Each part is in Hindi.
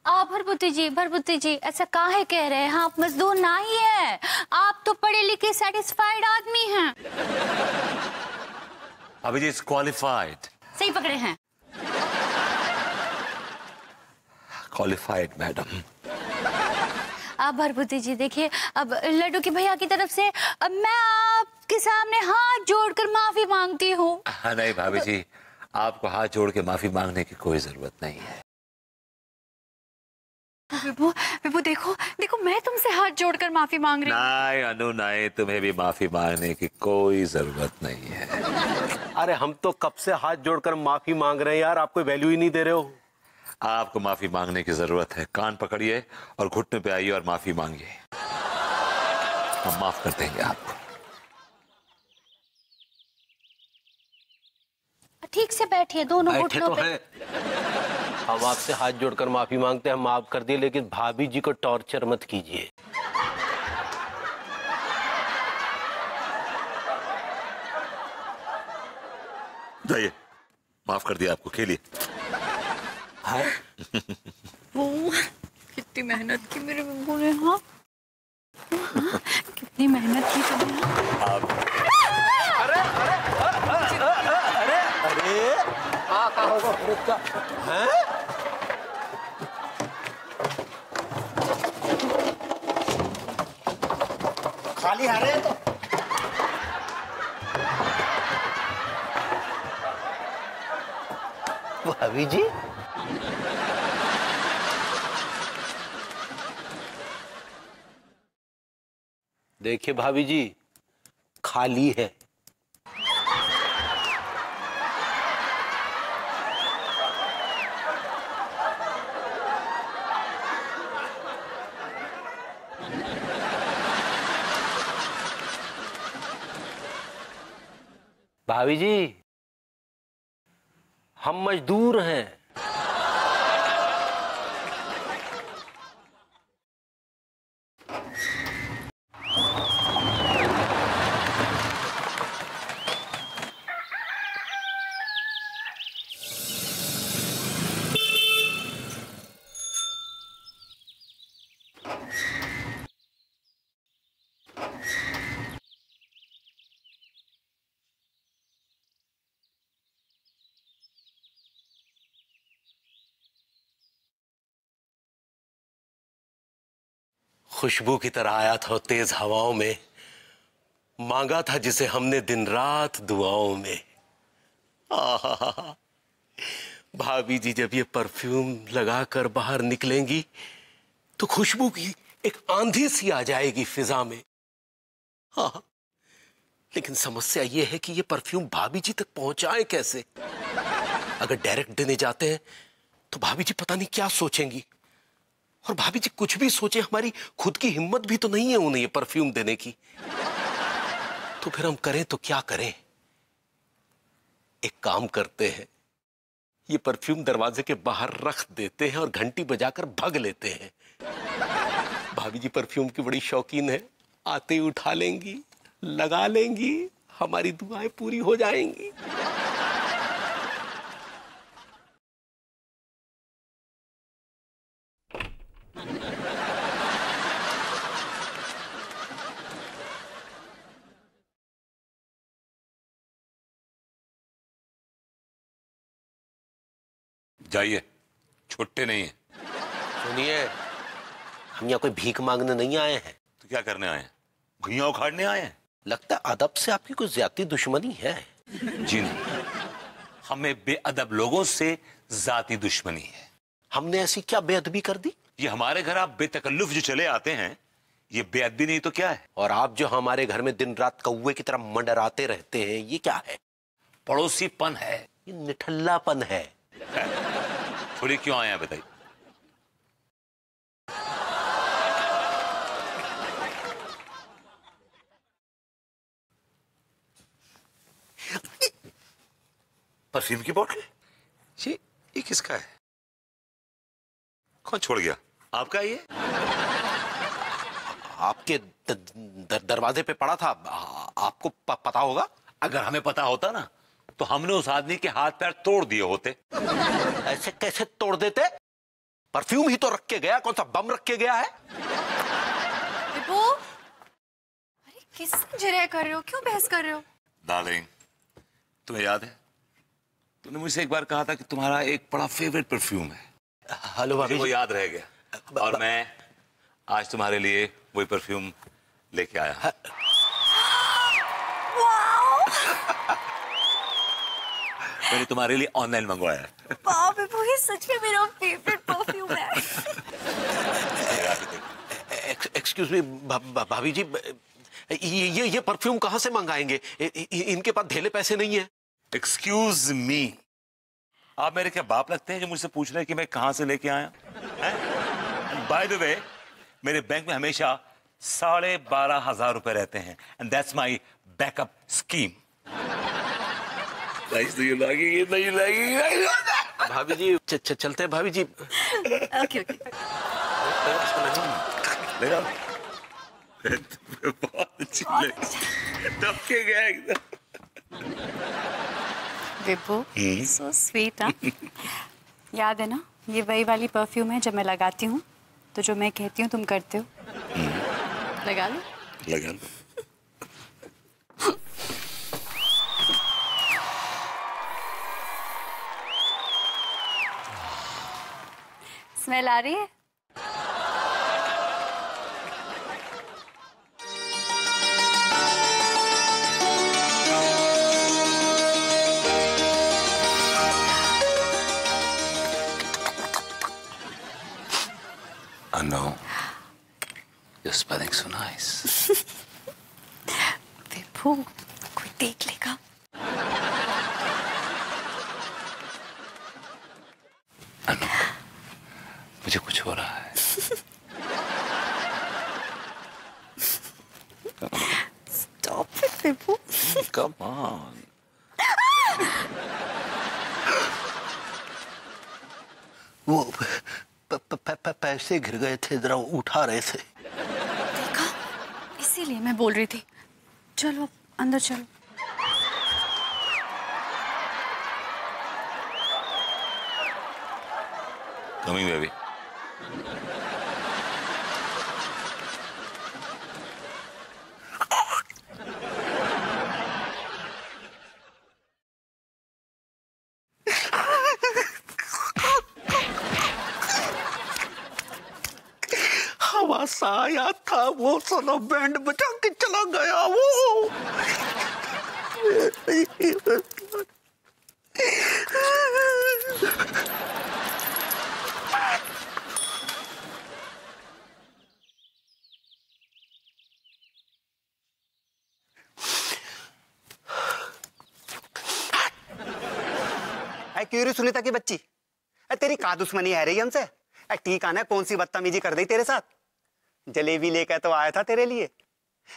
भरभूति जी ऐसा काहे कह रहे हैं? आप मजदूर ना ही है, आप तो पढ़े लिखे सेटिस्फाइड आदमी हैं। भाभी जी क्वालिफाइड। सही पकड़े हैं। Qualified madam. आप भरभूति जी देखिए, अब लड्डू के भैया की तरफ से अब मैं आपके सामने हाथ जोड़कर माफी मांगती हूँ। नहीं भाभी जी, आपको हाथ जोड़ के माफी मांगने की कोई जरूरत नहीं है। विभू देखो मैं तुमसे हाथ जोड़कर माफी मांग रही हूँ। नहीं अनु नहीं, तुम्हें भी माफी मांगने की कोई जरूरत नहीं है। अरे हम तो कब से हाथ जोड़कर माफी मांग रहे हैं यार, आप कोई वैल्यू ही नहीं दे रहे हो। आपको माफी मांगने की जरूरत है। कान पकड़िए और घुटने पे आइए और माफी मांगिए। हम माफ कर देंगे आपको। ठीक से बैठिए, दोनों बैठे तो हैं। हम आपसे हाथ जोड़कर माफी मांगते हैं, हम माफ कर दिए, लेकिन भाभी जी को टॉर्चर मत कीजिए। जाइए, माफ कर दिया आपको, खेलिए। वो कितनी मेहनत की मेरे बब्बू ने। हाँ कितनी मेहनत की तुमने। अरे क्या होगा इसका? हैं? खाली हारे तो भाभी जी देखिए, भाभी जी खाली है। भाभी जी हम मजदूर हैं। खुशबू की तरह आया था तेज हवाओं में, मांगा था जिसे हमने दिन रात दुआओं में। आहा, भाभी जी जब ये परफ्यूम लगाकर बाहर निकलेंगी तो खुशबू की एक आंधी सी आ जाएगी फिजा में। हाँ, लेकिन समस्या ये है कि ये परफ्यूम भाभी जी तक पहुंचाए कैसे? अगर डायरेक्ट देने जाते हैं तो भाभी जी पता नहीं क्या सोचेंगी, और भाभी जी कुछ भी सोचे हमारी खुद की हिम्मत भी तो नहीं है उन्हें ये परफ्यूम देने की। तो फिर हम करें तो क्या करें? एक काम करते हैं, ये परफ्यूम दरवाजे के बाहर रख देते हैं और घंटी बजाकर भग लेते हैं। भाभी जी परफ्यूम की बड़ी शौकीन है, आते ही उठा लेंगी, लगा लेंगी, हमारी दुआएं पूरी हो जाएंगी। जाइए, छुट्टे नहीं है। सुनिए, हम यहाँ कोई भीख मांगने नहीं आए हैं। तो क्या करने आए हैं? घुइयां उखाड़ने आए हैं? लगता है अदब से आपकी कोई ज्यादा दुश्मनी है। जी नहीं, हमें बेअदब लोगों से जाती दुश्मनी है। हमने ऐसी क्या बेअदबी कर दी? ये हमारे घर आप बेतकल्लुफ जो चले आते हैं, ये बेअदबी नहीं तो क्या है? और आप जो हमारे घर में दिन रात कौवे की तरह मंडराते रहते हैं, ये क्या है? पड़ोसीपन है। ये निठल्लापन है। थोड़ी क्यों आए हैं बताइए? परफ्यूम की बोतल? ये किसका है? कौन छोड़ गया? आपका ये? आपके दरवाजे पे पड़ा था, आपको पता होगा। अगर हमें पता होता ना तो हमने उस आदमी के हाथ पैर तोड़ दिए होते। ऐसे कैसे तोड़ देते? परफ्यूम ही तो रख के गया, कौन सा बम रख के गया है? विभू, अरे किससे जिरह कर रहे हो, क्यों बहस कर रहे हो? डार्लिंग, तुम्हें याद है तूने मुझसे एक बार कहा था कि तुम्हारा एक बड़ा फेवरेट परफ्यूम है। हेलो भाभी वो जी। याद रह गया और मैं आज तुम्हारे लिए वही परफ्यूम लेके आया। मैंने तुम्हारे लिए ऑनलाइन मंगवाया है। वाह विभू, ये सच में मेरा फेवरेट परफ्यूम है। एक्सक्यूज मी भाभी जी, ये परफ्यूम कहाँ से मंगाएंगे? इनके पास ढेले पैसे नहीं है। एक्सक्यूज मी, आप मेरे क्या बाप लगते हैं जो मुझसे पूछ रहे हैं कि मैं कहां से लेके आया? बाय द वे, मेरे बैंक में हमेशा 12,500 रुपए रहते हैं and that's my backup scheme. नहीं लगेगी। भाभी जी चलते हैं भाभी जी। Okay okay. बहुत अच्छी लगी, टपके गया एकदम। विभू, सो स्वीट। याद है ना, ये वही वाली परफ्यूम है जब मैं लगाती हूँ तो जो मैं कहती हूँ तुम करते हो। लगा लो। लगा लो। स्मेल आ रही है? I know. You're smelling so nice. विभू, कोई देख लेगा। I know. मुझे कुछ हो रहा है। Stop it, Vibhu. Come on. वो पैसे गिर गए थे, जरा उठा रहे थे। देखा, इसीलिए मैं बोल रही थी। चलो अब अंदर चलो। Coming, baby. हवा सा आया था, वो साला बैंड बजा के चला गया वो। क्यूरी सुनीता की बच्ची, तेरी का दुश्मनी है रही हमसे? ठीक है ना, कौन सी बदतमीजी कर दी तेरे साथ? जलेबी लेकर तो आया था तेरे लिए।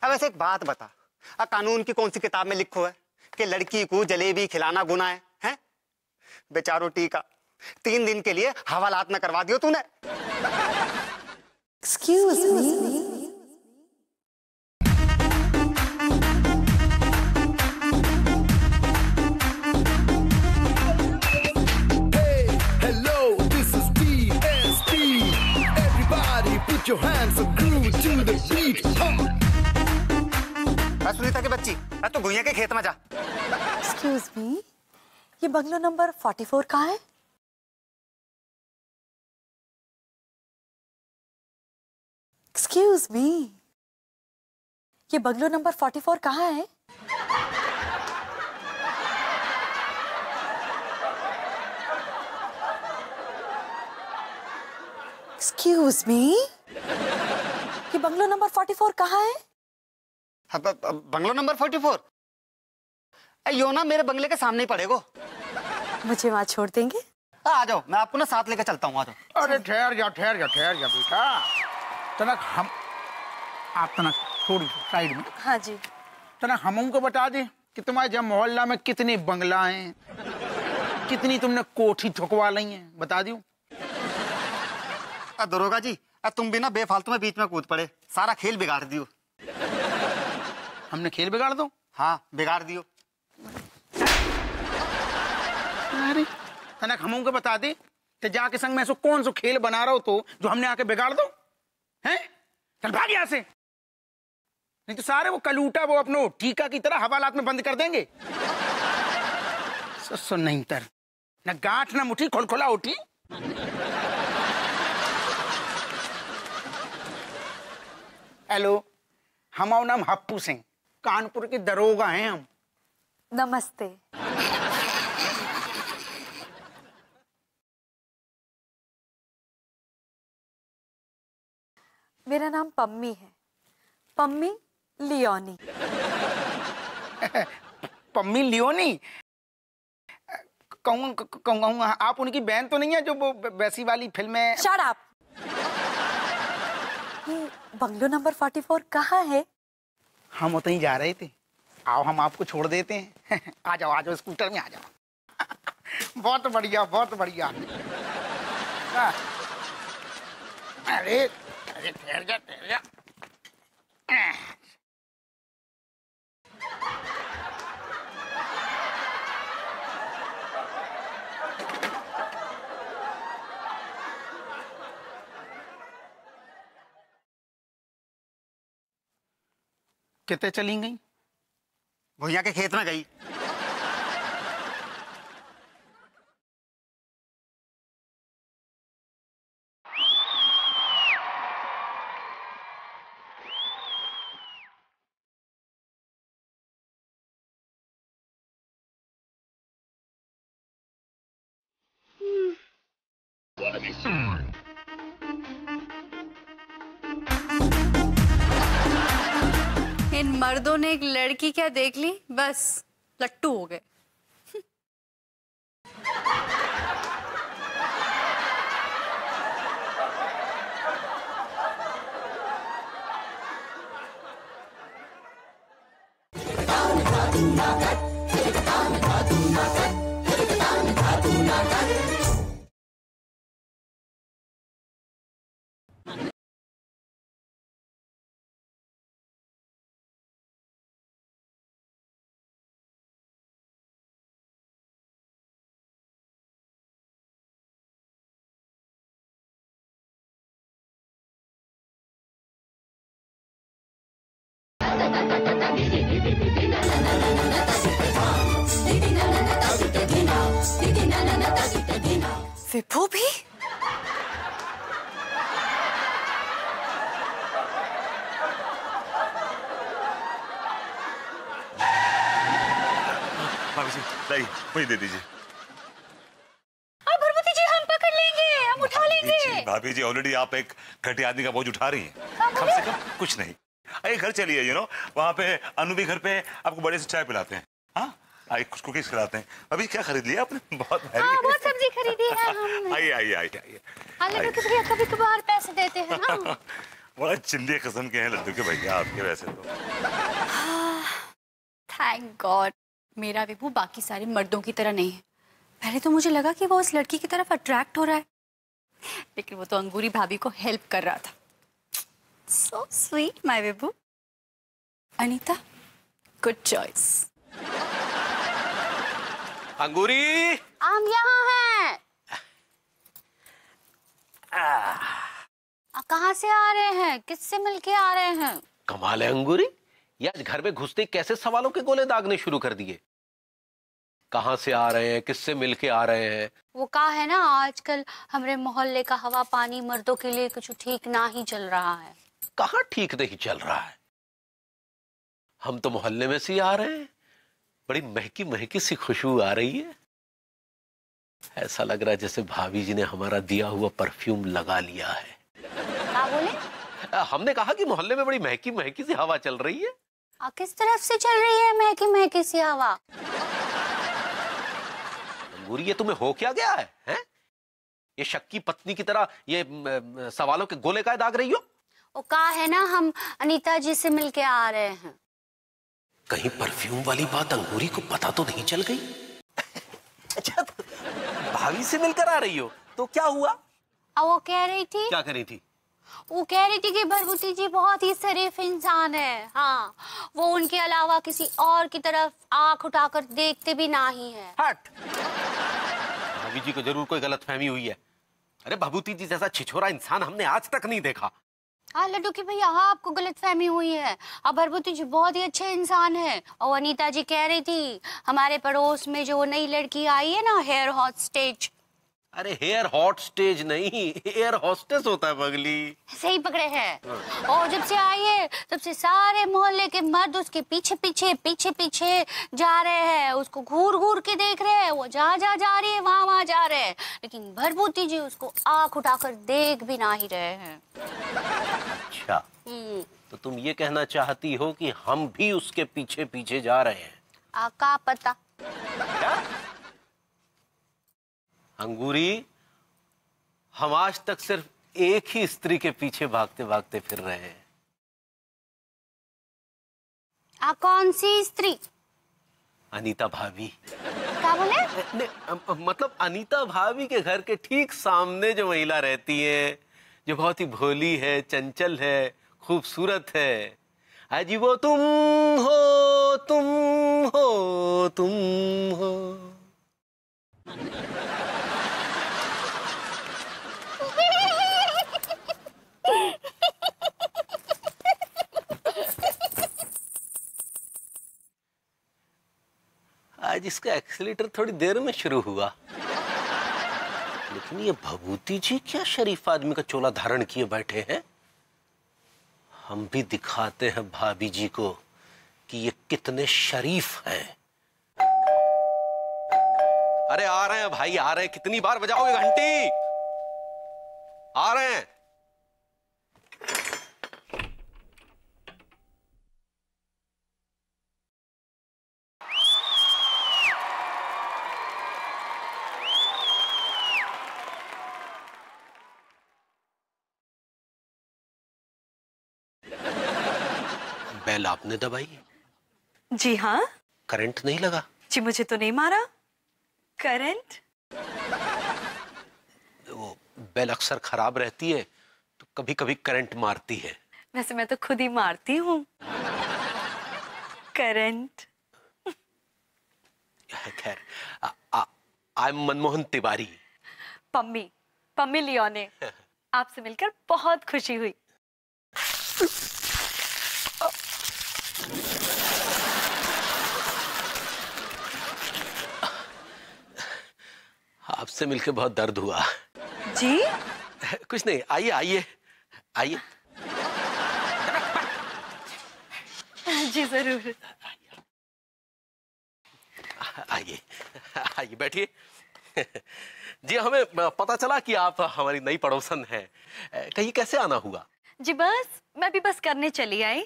अब वैसे एक बात बता, कानून की कौन सी किताब में लिखो है कि लड़की को जलेबी खिलाना गुनाह है? हैं? बेचारो टीका 3 दिन के लिए हवालात में करवा दियो तूने। Excuse me. Your hands are grooved to the beat. Sunita की बच्ची, तू गुइया के खेत में जा। Excuse me. ये बंगलो नंबर 44 कहाँ है? Excuse me. ये बंगलो नंबर 44 कहाँ है? Excuse me. ये बंगलो नंबर 44 कहाँ है? Bungalow number 44? यो ना मेरे बंगले के सामने ही पड़ेगो। मुझे वहां छोड़ देंगे? आ जाओ, मैं आपको ना साथ लेकर चलता हूँ। आ जाओ। अरे ठहर जा बेटा। तनक हम आप तनक थोड़ी साइड में। हाँ जी। तनक हम उनको बता दे कि तुम्हारे जब मोहल्ला में कितनी बंगला हैं, कितनी तुमने कोठी ठुकवा ली हैं, बता दूं? दरोगा जी, तुम भी ना बेफालतू में बीच में कूद पड़े, सारा खेल बिगाड़ दियो। हमने खेल बिगाड़ दो? हाँ, बिगाड़ दियो। अरे तनक हम उनको बता दे तो जाके संग में ऐसा कौन सा खेल बना रहा हो तो जो हमने आके बिगाड़ दो हैं? चल भाग यहाँ से, नहीं तो सारे वो कलूटा वो अपनो टीका की तरह हवालात में बंद कर देंगे। सो नहीं तर न गांठ न मुठी खोलखोला उठी। हेलो, हमारा नाम हप्पू सिंह, कानपुर के दरोगा हैं हम। नमस्ते। मेरा नाम पम्मी है, पम्मी लियोनी। पम्मी लियोनी? कहूँ आप उनकी बहन तो नहीं है जो वो वैसी वाली फिल्म में? Shut up. ये बंगलो नंबर 44 कहाँ है? हम उतने ही जा रहे थे, आओ हम आपको छोड़ देते हैं। आ जाओ स्कूटर में आ जाओ। बहुत बढ़िया बहुत बढ़िया। अरे अरे ठहर जा। कितने चली गई? भैया के खेत में गई। इन मर्दों ने एक लड़की क्या देख ली, बस लट्टू हो गए। विभू भी? भाभी जी नहीं, मुझे दे दीजिए। भरभूति जी हम पकड़ लेंगे, हम उठा लेंगे। भाभी जी ऑलरेडी आप एक घटिया आदमी का बोझ उठा रही हैं। कम से कम कुछ नहीं, आइए घर चलिए, वहाँ पे अनु भी घर पे आपको बड़े से चाय पिलाते हैं। हाँ आइए, कुछ कुकीज खिलाते हैं। अभी क्या खरीद लिया आपने? बहुत बहुत सब्जी खरीदी है हमने। आइए आइए आइए आइए। कभी कभार पैसे देते हैं ना। बड़ा चिल्ली किस्म के हैं लड्डू के भैया आपके वैसे तो। थैंक गॉड मेरा विभू बाकी सारे मर्दों की तरह नहीं है। पहले तो मुझे लगा कि वो उस लड़की की तरफ अट्रैक्ट हो रहा है, लेकिन वो तो अंगूरी भाभी को हेल्प कर रहा था। So sweet my Vibhu. Anita, good choice. Angoori, हम यहाँ हैं। कहाँ से आ रहे हैं? किससे मिलके आ रहे हैं? कमाल है अंगूरी, ये आज घर में घुसते कैसे सवालों के गोले दागने शुरू कर दिए। कहाँ से आ रहे हैं, किससे मिलके आ रहे हैं? वो कहा है ना, आजकल हमारे मोहल्ले का हवा पानी मर्दों के लिए कुछ ठीक ना ही चल रहा है। कहाँ ठीक नहीं चल रहा है? हम तो मोहल्ले में से आ रहे हैं, बड़ी महकी महकी सी खुशबू आ रही है। ऐसा लग रहा है जैसे भाभी जी ने हमारा दिया हुआ परफ्यूम लगा लिया है। क्या बोले? हमने कहा कि मोहल्ले में बड़ी महकी महकी सी हवा चल रही है। किस तरफ से चल रही है महकी महकी सी हवा? अंगूरी, ये तुम्हें हो क्या गया है, हैं? ये शक की पत्नी की तरह ये सवालों के गोले का दाग रही हो? वो कहा है ना, हम अनीता जी से मिलके आ रहे हैं। कहीं परफ्यूम वाली बात अंगूरी को पता तो नहीं चल गई? अच्छा, तो भाभी से मिलकर आ रही हो तो क्या हुआ? वो कह रही थी। क्या कह रही थी? वो कह रही थी कि भरभूति जी बहुत ही शरीफ इंसान है। हाँ, वो उनके अलावा किसी और की तरफ आंख उठाकर देखते भी नहीं है। हट। भाभी जी को जरूर कोई गलतफहमी हुई है। अरे भभूति जी जैसा छिछोरा इंसान हमने आज तक नहीं देखा। हाँ लड्डू की भैया, हाँ आपको गलतफहमी हुई है। अब भरभूति जी बहुत ही अच्छे इंसान है। और अनीता जी कह रही थी हमारे पड़ोस में जो वो नई लड़की आई है ना, हेयर हॉस्टेज। अरे हेयर हॉट स्टेज नहीं, हेयर हॉस्टेस होता है पगली। सही पकड़े हैं। और जब से आई है तब से सारे मोहल्ले के मर्द उसके पीछे पीछे जा रहे हैं, उसको घूर घूर के देख रहे हैं। वो जहाँ जा रही है वहाँ जा रहे हैं, लेकिन भरभूति जी उसको आंख उठाकर देख भी ना ही रहे हैं। अच्छा, तो तुम ये कहना चाहती हो कि हम भी उसके पीछे पीछे जा रहे हैं? आका पता। क्या? अंगूरी, हम आज तक सिर्फ एक ही स्त्री के पीछे भागते भागते फिर रहे हैं। कौन सी स्त्री? अनीता भाभी। क्या बोले? मतलब अनीता भाभी के घर के ठीक सामने जो महिला रहती है, जो बहुत ही भोली है, चंचल है, खूबसूरत है। अजी वो तुम हो, तुम हो, तुम हो। आज इसका एक्सीलेटर थोड़ी देर में शुरू हुआ, लेकिन ये भभूति जी क्या शरीफ आदमी का चोला धारण किए बैठे हैं। हम भी दिखाते हैं भाभी जी को कि ये कितने शरीफ हैं। अरे आ रहे हैं भाई, आ रहे हैं। कितनी बार बजाओगे घंटी? आ रहे हैं। बेल आपने दबाई? जी हाँ। करंट नहीं लगा? जी मुझे तो नहीं मारा करंट। वो बेल अक्सर खराब रहती है तो कभी कभी करंट मारती है। वैसे मैं तो खुद ही मारती हूँ करंट। खैर, आई एम मनमोहन तिवारी। पम्मी लियोने। आपसे मिलकर बहुत खुशी हुई। आपसे मिलकर बहुत दर्द हुआ। जी? कुछ नहीं, आइए आइए आइए। जी जरूर। आइए आइए, बैठिए। जी हमें पता चला कि आप हमारी नई पड़ोसन हैं। कहीं कैसे आना हुआ? जी बस मैं भी बस करने चली आई।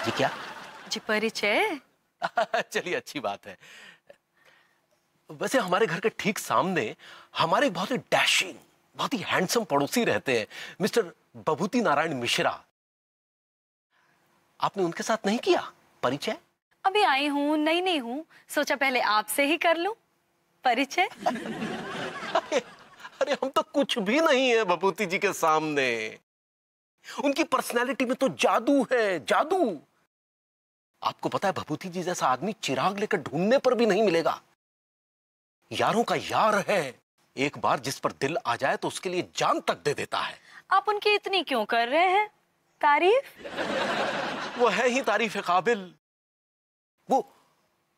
जी क्या? जी परिचय। चलिए अच्छी बात है। वैसे हमारे घर के ठीक सामने हमारे बहुत ही डैशिंग, बहुत ही हैंडसम पड़ोसी रहते हैं, मिस्टर भभूति नारायण मिश्रा। आपने उनके साथ नहीं किया परिचय? अभी आई हूँ, नई हूँ, सोचा पहले आपसे ही कर लूं परिचय। अरे हम तो कुछ भी नहीं है भभूति जी के सामने। उनकी पर्सनैलिटी में तो जादू है, जादू। आपको पता है भभूति जी जैसा आदमी चिराग लेकर ढूंढने पर भी नहीं मिलेगा। यारों का यार है, एक बार जिस पर दिल आ जाए तो उसके लिए जान तक दे देता है। आप उनकी इतनी क्यों कर रहे हैं तारीफ? वो है ही तारीफ काबिल। वो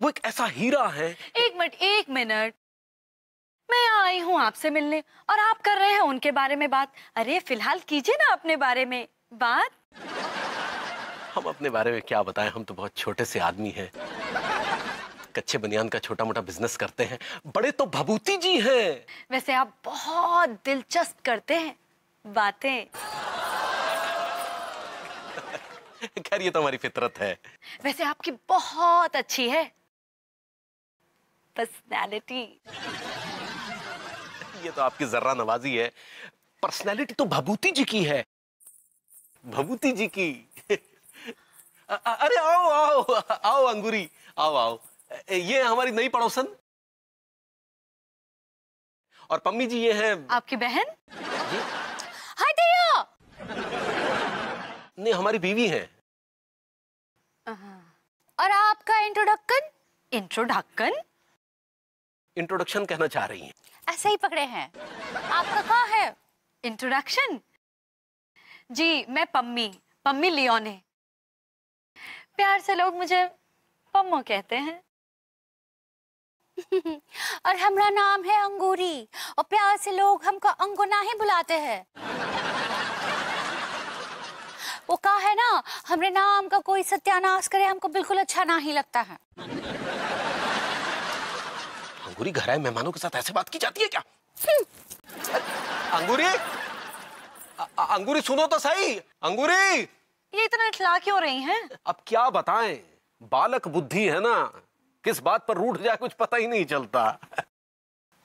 एक ऐसा हीरा है। एक मिनट, मैं आई हूँ आपसे मिलने और आप कर रहे हैं उनके बारे में बात। अरे फिलहाल कीजिए ना अपने बारे में बात। हम अपने बारे में क्या बताएं, हम तो बहुत छोटे से आदमी हैं। कच्चे बनियान का छोटा मोटा बिजनेस करते हैं। बड़े तो भभूति जी हैं। वैसे आप बहुत दिलचस्प करते हैं बातें। खैर ये तो हमारी फितरत है। वैसे आपकी बहुत अच्छी है पर्सनैलिटी। ये तो आपकी जर्रा नवाजी है। पर्सनैलिटी तो भभूति जी की है, भभूति जी की। अरे आओ आओ आओ अंगूरी, आओ आओ। ये हमारी नई पड़ोसन। और पम्मी जी ये है आपकी बहन। हाय दिया। नहीं, हमारी बीवी है। और आपका इंट्रोडक्शन? इंट्रोडक्शन? इंट्रोडक्शन कहना चाह रही हैं। ऐसे ही पकड़े हैं। आपका कहाँ है इंट्रोडक्शन? जी, मैं पम्मी लियोने। प्यार से लोग मुझे पम्मो कहते हैं। और हमारा नाम है अंगूरी, और प्यार से लोग हमको अंगुना ही बुलाते हैं। वो कहा है ना, हमारे नाम का कोई सत्यानाश करे हमको बिल्कुल अच्छा नहीं लगता है। अंगूरी, घर आए मेहमानों के साथ ऐसे बात की जाती है क्या? अंगूरी, अंगूरी सुनो तो सही। अंगूरी, ये इतना इतला क्यों रही हैं? अब क्या बताएं, बालक बुद्धि है ना, किस बात पर रूठ जाए कुछ पता ही नहीं चलता।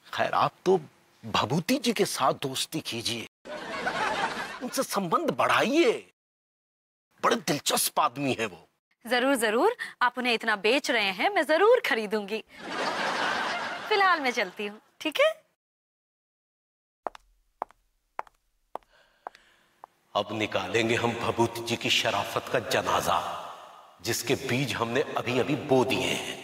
खैर, आप तो भभूति जी के साथ दोस्ती कीजिए, उनसे संबंध बढ़ाइए, बड़े दिलचस्प आदमी है वो। जरूर जरूर, आप उन्हें इतना बेच रहे हैं, मैं जरूर खरीदूंगी। फिलहाल मैं चलती हूँ, ठीक है? अब निकालेंगे हम भभूति जी की शराफत का जनाजा, जिसके बीज हमने अभी अभी बो दिए हैं।